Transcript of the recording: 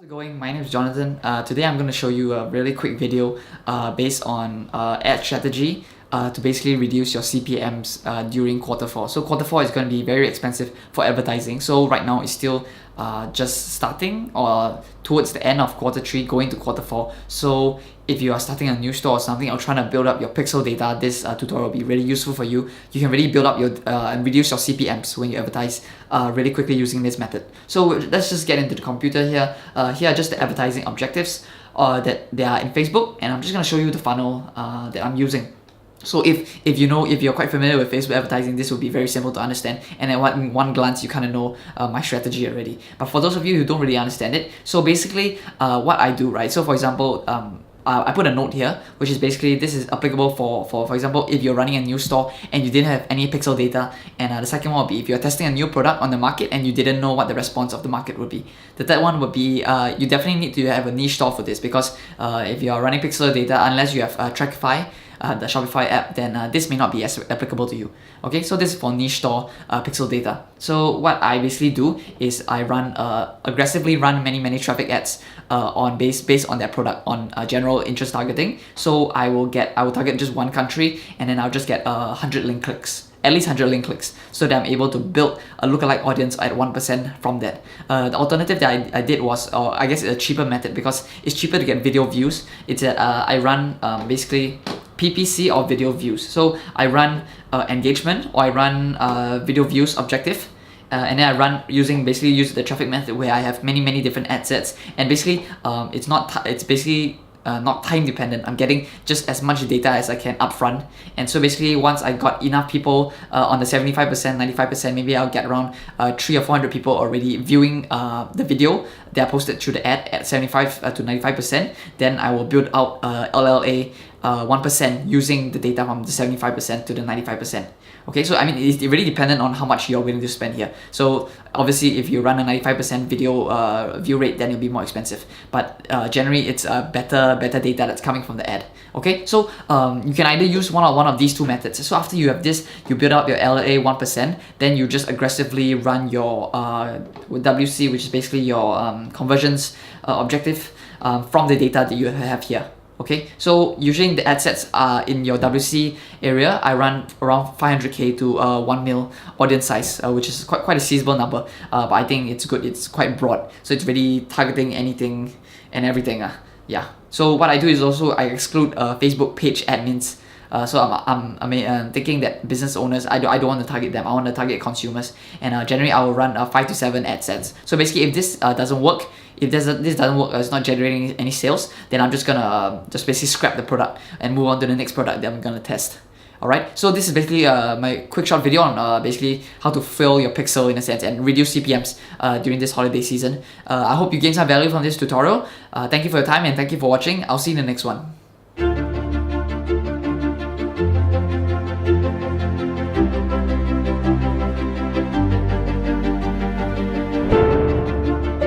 How's it going? My name is Jonathan. Today I'm going to show you a really quick video based on ad strategy to basically reduce your CPMs during quarter 4. So quarter 4 is going to be very expensive for advertising. So right now it's still just starting or towards the end of quarter 3 going to quarter 4. So if you are starting a new store or something or trying to build up your pixel data, this tutorial will be really useful for you. You can really build up your and reduce your CPMs when you advertise really quickly using this method. So let's just get into the computer here. Here are just the advertising objectives that they are in Facebook, and I'm just going to show you the funnel that I'm using. So if you're quite familiar with Facebook advertising, this will be very simple to understand, and at one glance you kind of know my strategy already. But for those of you who don't really understand it, so basically what I do, right? So for example, I put a note here, which is basically this is applicable for example, if you're running a new store and you didn't have any pixel data, and the second one would be if you're testing a new product on the market and you didn't know what the response of the market would be. The third one would be you definitely need to have a niche store for this, because if you are running pixel data, unless you have Shopify, the Shopify app, then this may not be as applicable to you. Okay, so this is for niche store pixel data. So what I basically do is I run aggressively run many traffic ads on based on that product on general interest targeting. So I will target just one country, and then I'll just get 100 link clicks. At least 100 link clicks, so that I'm able to build a lookalike audience at 1% from that. The alternative that I did was, I guess it's a cheaper method because it's cheaper to get video views. It's that I run basically PPC or video views. So I run engagement, or I run video views objective. And then I run use the traffic method, where I have many different ad sets, and basically it's basically not time dependent. I'm getting just as much data as I can upfront, and so basically once I got enough people on the 75%, 95%, maybe I'll get around 300 or 400 people already viewing the video that I posted through the ad at 75 to 95%. Then I will build out LLA 1% using the data from the 75% to the 95%. Okay, so I mean it's really dependent on how much you're willing to spend here. So obviously if you run a 95% video view rate, then it'll be more expensive, but generally it's better data that's coming from the ad. Okay, so you can either use one of these two methods. So after you have this, you build up your LA 1%, then you just aggressively run your WC, which is basically your conversions objective from the data that you have here. Okay, so usually the ad sets in your WC area, I run around 500k to 1 mil audience size, which is quite a sizable number, but I think it's good. It's quite broad, so it's really targeting anything and everything. Yeah. So what I do is also I exclude Facebook page admins. So I'm thinking that business owners, I don't want to target them. I want to target consumers, and generally I will run 5 to 7 ad sets. So basically, if this doesn't work, if this doesn't work, it's not generating any sales, then I'm just gonna just basically scrap the product and move on to the next product that I'm gonna test. Alright, so this is basically my quick short video on basically how to fill your pixel in a sense and reduce CPMs during this holiday season. I hope you gained some value from this tutorial. Thank you for your time, and thank you for watching. I'll see you in the next one.